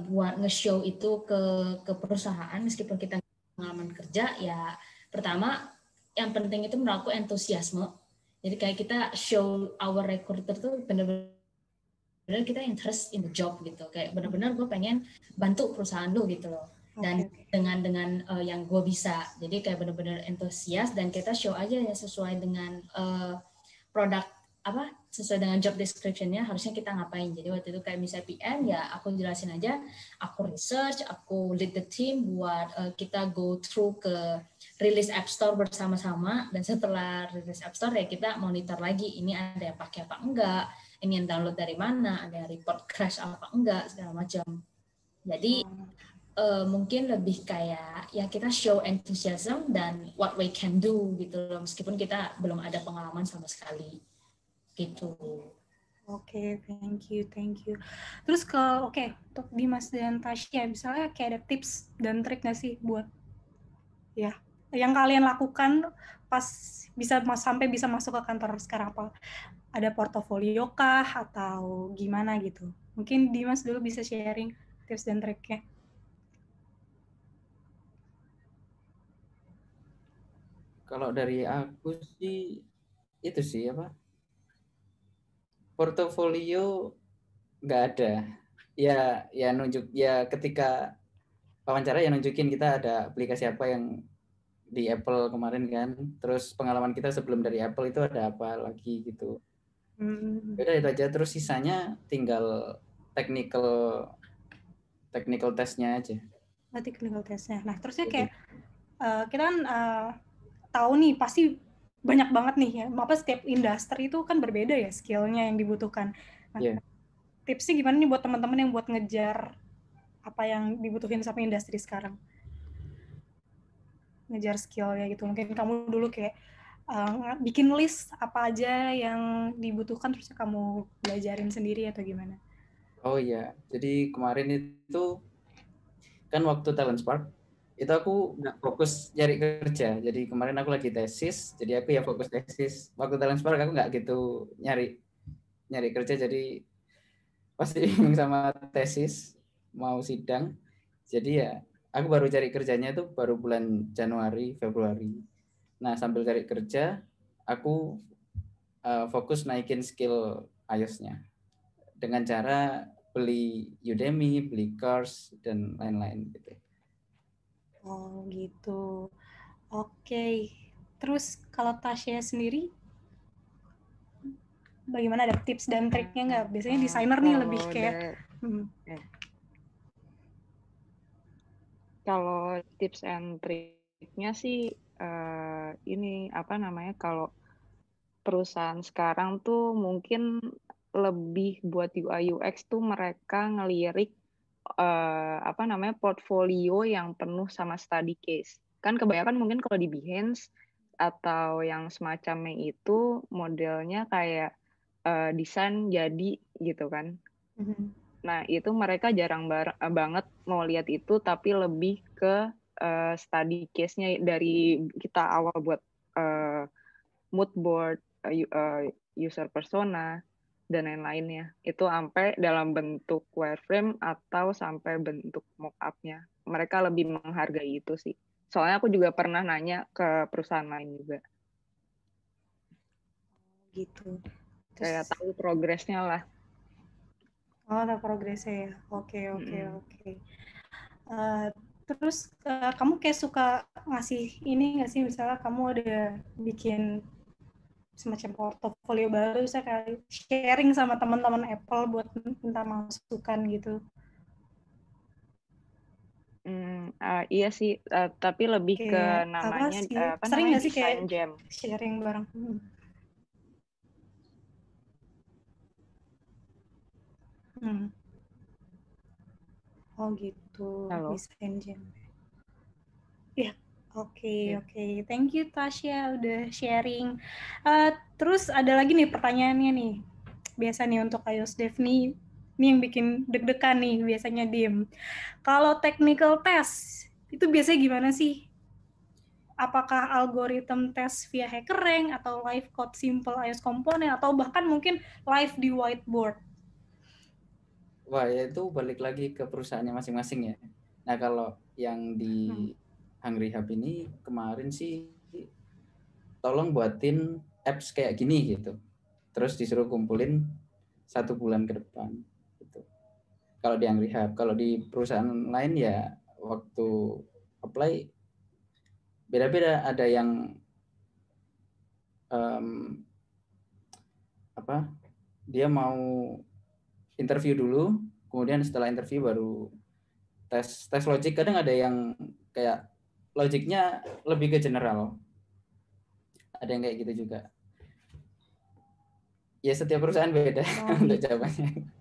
buat nge-show itu ke perusahaan meskipun kita pengalaman kerja, ya pertama yang penting itu menurut aku entusiasme. Jadi kayak kita show our recruiter tuh benar-benar kita interest in the job gitu, kayak benar-benar gue pengen bantu perusahaan lu gitu loh, dan dengan yang gue bisa. Jadi kayak benar-benar entusias dan kita show aja ya sesuai dengan produk sesuai dengan job description-nya harusnya kita ngapain. Jadi waktu itu kayak misalnya PM ya aku jelasin aja, aku research, aku lead the team buat kita go through ke rilis App Store bersama-sama, dan setelah rilis App Store ya kita monitor lagi ini ada yang pakai apa enggak, ini yang download dari mana, ada yang report crash apa enggak, segala macam. Jadi mungkin lebih kayak ya kita show enthusiasm dan what we can do gitu loh, meskipun kita belum ada pengalaman sama sekali gitu.
Oke, thank you. Terus untuk Dimas dan Tasya, misalnya kayak ada tips dan trik nggak sih buat ya yang kalian lakukan pas sampai bisa masuk ke kantor sekarang? Apa ada portofolio kah atau gimana gitu? Mungkin Dimas dulu bisa sharing tips dan triknya.
Kalau dari aku sih itu sih apa? Portofolio nggak ada. Ya nunjuk ya ketika wawancara ya nunjukin kita ada aplikasi apa yang di Apple kemarin kan. Terus pengalaman kita sebelum dari Apple itu ada apa lagi gitu. Beda itu aja. Terus sisanya tinggal technical testnya aja.
Technical testnya. Nah, terusnya kayak kita kan tahu nih pasti banyak banget nih ya. Apa setiap industri itu kan berbeda ya skillnya yang dibutuhkan. Nah, tipsnya gimana nih buat teman-teman yang buat ngejar apa yang dibutuhin sama industri sekarang? Ngejar skill ya gitu. Mungkin kamu dulu kayak bikin list apa aja yang dibutuhkan terus kamu belajarin sendiri atau gimana?
Oh iya, jadi kemarin itu kan waktu Talent Spark itu aku nggak fokus cari kerja. Jadi kemarin aku lagi tesis, jadi aku ya fokus tesis. Waktu Talent Spark aku nggak gitu nyari kerja, jadi pasti bingung sama tesis, mau sidang. Jadi ya aku baru cari kerjanya itu baru bulan Januari, Februari. Nah sambil cari kerja, aku fokus naikin skill iOS-nya dengan cara beli Udemy, beli course dan lain-lain gitu.
Oh gitu. Oke. Terus kalau Tasya sendiri bagaimana, ada tips dan triknya nggak? Biasanya desainer nih lebih kayak
kalau tips and triknya sih ini apa namanya, kalau perusahaan sekarang tuh mungkin lebih buat UI UX tuh mereka ngelirik apa namanya portfolio yang penuh sama study case. Kan kebanyakan mungkin kalau di Behance atau yang semacamnya itu modelnya kayak desain jadi gitu kan. Nah, itu mereka jarang banget mau lihat itu, tapi lebih ke study case-nya dari kita awal buat mood board, user persona, dan lain-lainnya. Itu sampai dalam bentuk wireframe atau sampai bentuk mock-up-nya. Mereka lebih menghargai itu sih. Soalnya aku juga pernah nanya ke perusahaan lain juga.
Gitu.
Kayak tahu progresnya lah.
Oh, tahu progresnya ya. Oke. Terus kamu kayak suka ngasih ini nggak sih, misalnya kamu ada bikin semacam portofolio baru, saya kayak sharing sama teman-teman Apple buat minta masukan gitu?
Iya sih, tapi lebih ke namanya apa
sering
namanya
nggak sih
design
kayak
jam.
sharing bareng? Oh gitu, design jam. Ya, oke. Thank you Tasya udah sharing. Terus ada lagi nih pertanyaannya nih. Biasa nih untuk iOS Dev nih yang bikin deg-degan nih biasanya Dim. Kalau technical test itu biasanya gimana sih? Apakah algoritma tes via HackerRank atau live code simple iOS komponen atau bahkan mungkin live di whiteboard?
Wah, ya itu balik lagi ke perusahaannya masing-masing ya. Nah, kalau yang di Hungry Hub ini kemarin sih tolong buatin apps kayak gini gitu. Terus disuruh kumpulin 1 bulan ke depan gitu. Kalau di Hungry Hub, kalau di perusahaan lain ya waktu apply beda-beda, ada yang dia mau interview dulu, kemudian setelah interview baru tes logik. Kadang ada yang kayak logiknya lebih ke general, ada yang kayak gitu juga. Ya setiap perusahaan beda untuk jawabannya.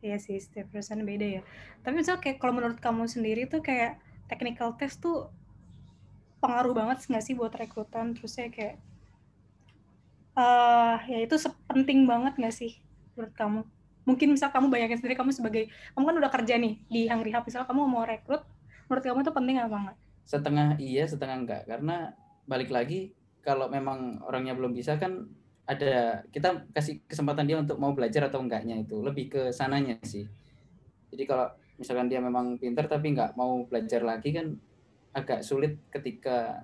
Iya sih, setiap perusahaan beda ya. Tapi misalnya kayak kalau menurut kamu sendiri tuh kayak technical test tuh pengaruh banget nggak sih buat rekrutan? Terusnya kayak ya itu penting banget nggak sih menurut kamu? Mungkin misal kamu bayangin sendiri, kamu kan udah kerja nih di Hungry Hub, misal kamu mau rekrut, menurut kamu itu penting apa enggak?
setengah iya, setengah enggak. Karena balik lagi, kalau memang orangnya belum bisa kan kita kasih kesempatan dia untuk mau belajar atau enggaknya, itu lebih ke sananya sih. Jadi kalau misalkan dia memang pintar tapi nggak mau belajar lagi kan agak sulit ketika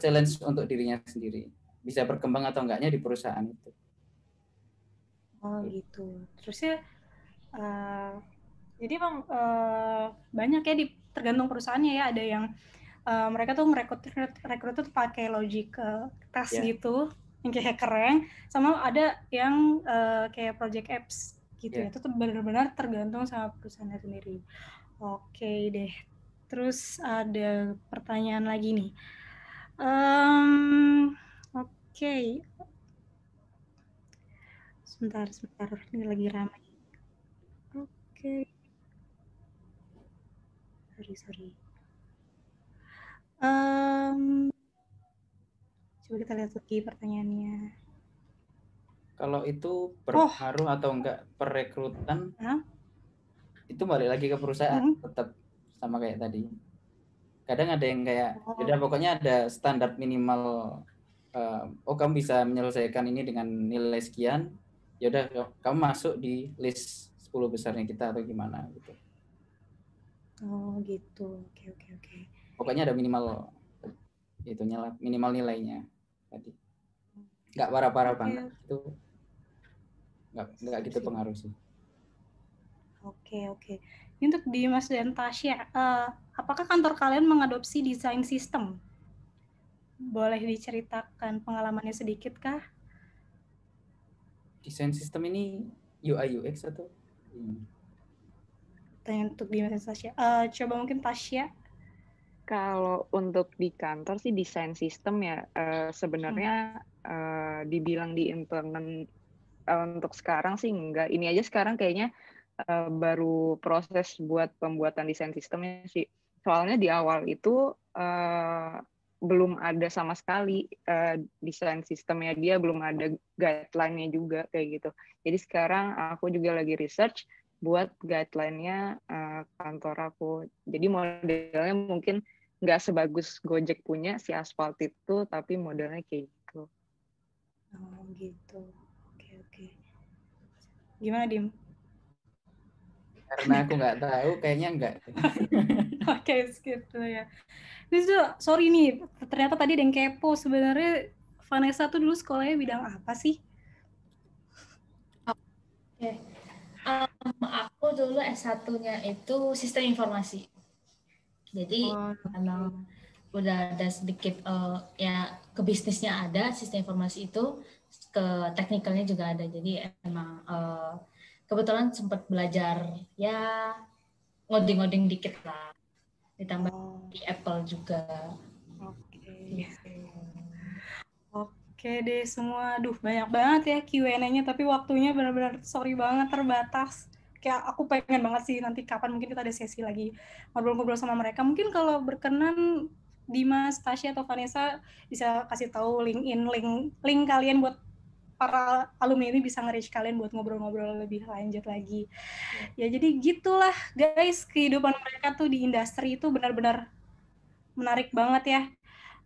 challenge untuk dirinya sendiri, bisa berkembang atau enggaknya di perusahaan itu.
Oh gitu. Terusnya jadi emang banyak ya tergantung perusahaannya ya. Ada yang mereka tuh rekrut tuh pakai logical test gitu, yang kayak keren. Sama ada yang kayak project apps gitu ya. Itu tuh benar-benar tergantung sama perusahaannya sendiri. Oke deh. Terus ada pertanyaan lagi nih. Oke. Sebentar. Ini lagi ramai. Oke. Sorry. Coba kita lihat lagi pertanyaannya.
Kalau itu berpengaruh atau enggak perekrutan, itu balik lagi ke perusahaan, tetap sama kayak tadi. Kadang ada yang kayak, udah pokoknya ada standar minimal, kamu bisa menyelesaikan ini dengan nilai sekian, ya udah kamu masuk di list 10 besarnya kita atau gimana gitu.
Oh gitu, oke.
Pokoknya ada minimal itunya lah, minimal nilainya tadi. Nggak parah-parah banget, itu nggak gitu pengaruh sih.
Oke. Ini untuk Dimas dan Tasya, apakah kantor kalian mengadopsi desain sistem? Boleh diceritakan pengalamannya sedikit kah?
Desain sistem ini UI UX atau?
Tanya untuk Dimas dan Tasya. Coba mungkin Tasya.
Kalau untuk di kantor sih desain sistem ya sebenarnya dibilang diimplement untuk sekarang sih enggak. Ini aja sekarang kayaknya baru proses buat pembuatan desain sistemnya sih. Soalnya di awal itu belum ada sama sekali desain sistemnya, dia belum ada guideline-nya juga kayak gitu. Jadi sekarang aku juga lagi research buat guideline-nya kantor aku. Jadi modelnya mungkin nggak sebagus Gojek punya si Aspalt itu, tapi modelnya kayak gitu.
Oh gitu. Oke. Gimana Dim?
Karena aku nggak tahu, kayaknya enggak.
Oke, gitu ya. Ini tuh, sorry nih, ternyata tadi ada yang kepo. Sebenarnya Vanessa tuh dulu sekolahnya bidang apa sih?
Oke. Aku dulu S1-nya itu sistem informasi. Jadi memang udah ada sedikit ya ke bisnisnya ada, sistem informasi itu, ke teknikalnya juga ada. Jadi emang kebetulan sempat belajar ya ngoding-ngoding dikit lah, ditambah di Apple juga.
Oke deh semua, aduh banyak banget ya Q&A-nya, tapi waktunya benar-benar sorry banget terbatas. Kayak aku pengen banget sih nanti kapan mungkin kita ada sesi lagi ngobrol-ngobrol sama mereka. Mungkin kalau berkenan Dimas, Tasya atau Vanessa bisa kasih tahu link kalian buat para alumni ini bisa nge-reach kalian buat ngobrol-ngobrol lebih lanjut lagi. Ya jadi gitulah guys, kehidupan mereka tuh di industri itu benar-benar menarik banget ya.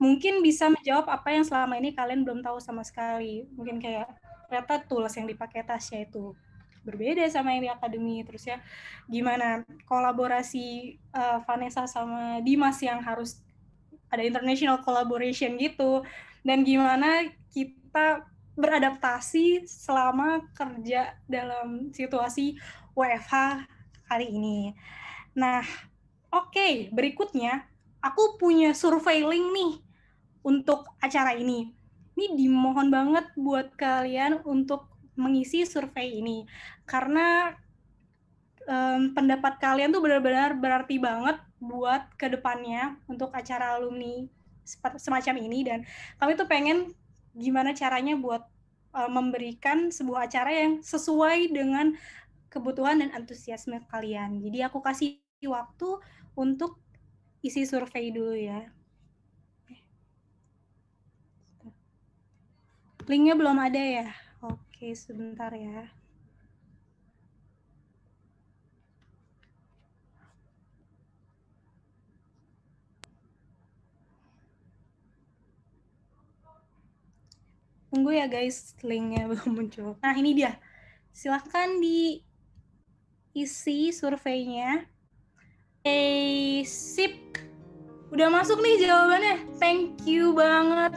Mungkin bisa menjawab apa yang selama ini kalian belum tahu sama sekali. Mungkin kayak ternyata tools yang dipakai Tasya itu berbeda sama yang di akademi. Terus ya gimana kolaborasi Vanessa sama Dimas yang harus ada international collaboration gitu. Dan gimana kita beradaptasi selama kerja dalam situasi WFH kali ini. Nah, oke, berikutnya aku punya survei link nih untuk acara ini. Ini dimohon banget buat kalian untuk mengisi survei ini. Karena pendapat kalian tuh benar-benar berarti banget buat kedepannya untuk acara alumni semacam ini. Dan kami tuh pengen gimana caranya buat memberikan sebuah acara yang sesuai dengan kebutuhan dan antusiasme kalian. Jadi aku kasih waktu untuk isi survei dulu ya. Linknya belum ada ya? Oke, sebentar ya. Tunggu ya guys, linknya belum muncul. Nah ini dia, silahkan diisi surveinya. Sip, udah masuk nih jawabannya. Thank you banget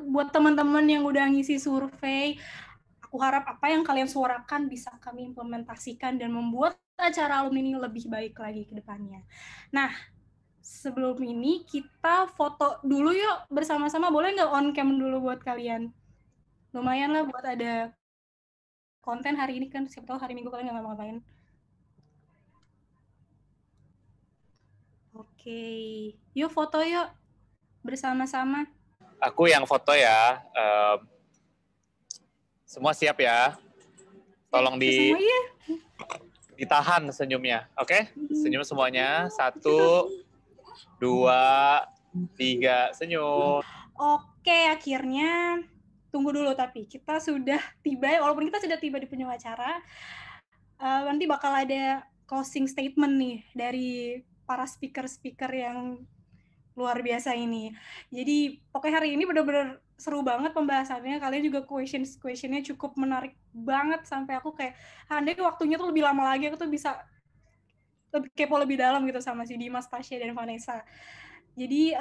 buat teman-teman yang udah ngisi survei. Aku harap apa yang kalian suarakan bisa kami implementasikan dan membuat acara alumni ini lebih baik lagi ke depannya. Nah, sebelum ini kita foto dulu yuk bersama-sama. Boleh nggak on cam dulu buat kalian? Lumayan lah buat ada konten hari ini kan, siapa tahu hari Minggu kalian nggak ngapa-ngapain. Oke, yuk foto yuk bersama-sama.
Aku yang foto ya. Semua siap ya? Tolong ditahan senyumnya, oke? Senyum semuanya. 1, 2, 3, senyum.
Oke, akhirnya tunggu dulu tapi kita sudah tiba, walaupun kita sudah tiba di penyewa acara, nanti bakal ada closing statement nih dari para speaker-speaker yang luar biasa ini. Jadi pokoknya hari ini benar-benar seru banget pembahasannya. Kalian juga questionnya cukup menarik banget sampai aku kayak, andai waktunya tuh lebih lama lagi, aku tuh bisa lebih kepo lebih dalam gitu sama si Dimas, Tasya, dan Vanessa. Jadi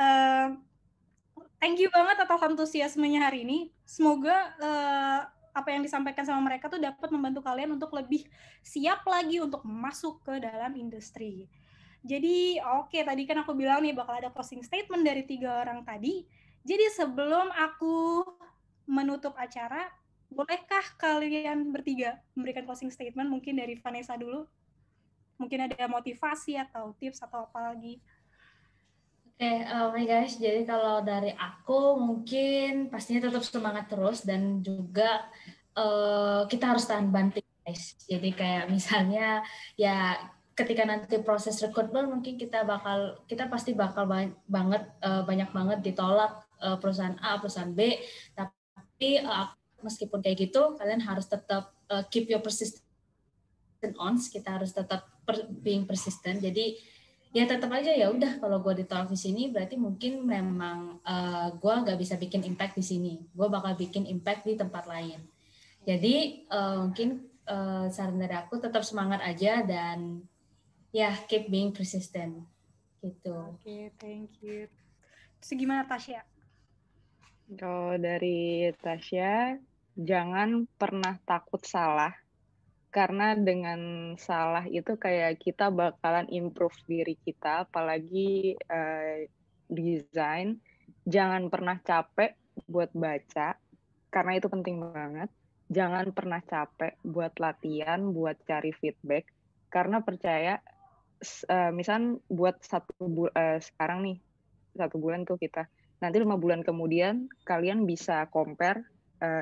thank you banget atas antusiasmenya hari ini. Semoga apa yang disampaikan sama mereka tuh dapat membantu kalian untuk lebih siap lagi untuk masuk ke dalam industri. Jadi oke, tadi kan aku bilang nih bakal ada closing statement dari 3 orang tadi. Jadi sebelum aku menutup acara, bolehkah kalian bertiga memberikan closing statement? Mungkin dari Vanessa dulu. Mungkin ada motivasi atau tips atau apa lagi.
Oke, guys, jadi kalau dari aku mungkin pastinya tetap semangat terus dan juga kita harus tahan banting, guys. Jadi kayak misalnya ya ketika nanti proses rekrutmen mungkin kita pasti bakal banyak banget ditolak perusahaan A, perusahaan B, tapi meskipun kayak gitu kalian harus tetap keep your persistent on, kita harus tetap being persistent. Jadi ya tetap aja ya udah kalau gue ditolak di sini berarti mungkin memang gue nggak bisa bikin impact di sini, gue bakal bikin impact di tempat lain. Jadi mungkin saran dari aku tetap semangat aja dan ya keep being persistent gitu.
Oke, thank you. Terus gimana Tasya?
Kalau dari Tasya, jangan pernah takut salah. Karena dengan salah itu kayak kita bakalan improve diri kita, apalagi desain. Jangan pernah capek buat baca, karena itu penting banget. Jangan pernah capek buat latihan, buat cari feedback, karena percaya, misal buat sekarang nih, 1 bulan tuh kita, nanti 5 bulan kemudian kalian bisa compare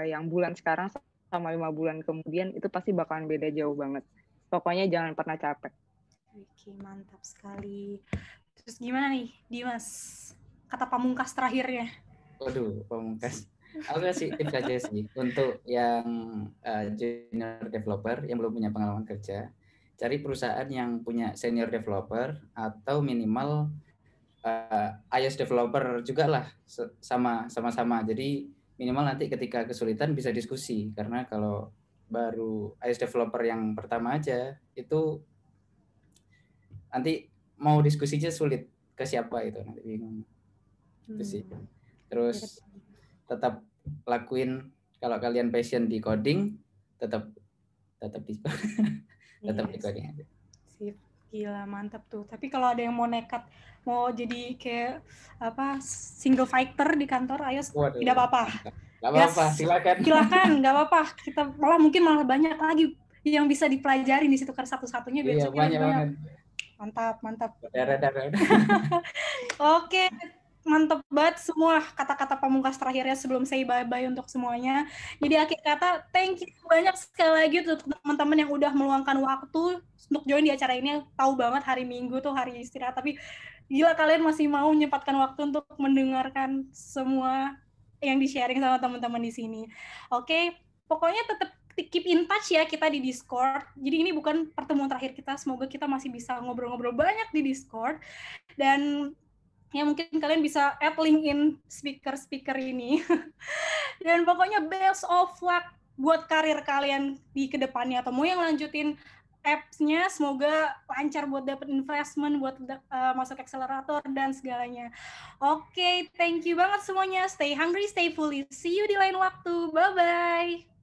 yang bulan sekarang sama 5 bulan kemudian, itu pasti bakalan beda jauh banget. Pokoknya jangan pernah capek.
Oke, mantap sekali. Terus gimana nih, Dimas? Kata pamungkas terakhirnya.
Waduh, pamungkas. Aku kasih tips aja sih untuk yang junior developer yang belum punya pengalaman kerja. Cari perusahaan yang punya senior developer atau minimal iOS developer juga lah, sama-sama. Jadi minimal nanti ketika kesulitan bisa diskusi, karena kalau baru iOS developer yang pertama aja itu nanti mau diskusinya sulit, ke siapa itu nanti bingung. Itu sih. Terus tetap lakuin, kalau kalian passion di coding tetap di coding aja.
Sip, gila mantap tuh. Tapi kalau ada yang mau nekat mau jadi kayak single fighter di kantor, ayo. Waduh, tidak apa-apa.
Nggak apa-apa, silakan,
nggak apa-apa. Kita mungkin malah banyak lagi yang bisa dipelajari di situ, karena satu-satunya
biar banyak.
Mantap.
Darah.
Oke, mantap banget semua kata-kata pamungkas terakhirnya sebelum say bye-bye untuk semuanya. Jadi akhir kata, thank you banyak sekali lagi untuk teman-teman yang udah meluangkan waktu untuk join di acara ini. Tahu banget hari Minggu tuh hari istirahat, tapi gila kalian masih mau menyempatkan waktu untuk mendengarkan semua yang di-sharing sama teman-teman di sini. Oke, pokoknya tetap keep in touch ya kita di Discord. Jadi ini bukan pertemuan terakhir kita, semoga kita masih bisa ngobrol-ngobrol banyak di Discord. Dan Ya mungkin kalian bisa add link in speaker ini. Dan pokoknya best of luck buat karir kalian di kedepannya, atau mau yang lanjutin apps-nya, semoga lancar buat dapat investment, buat masuk akselerator dan segalanya. Oke, thank you banget semuanya. Stay hungry, stay fully. See you di lain waktu. Bye-bye.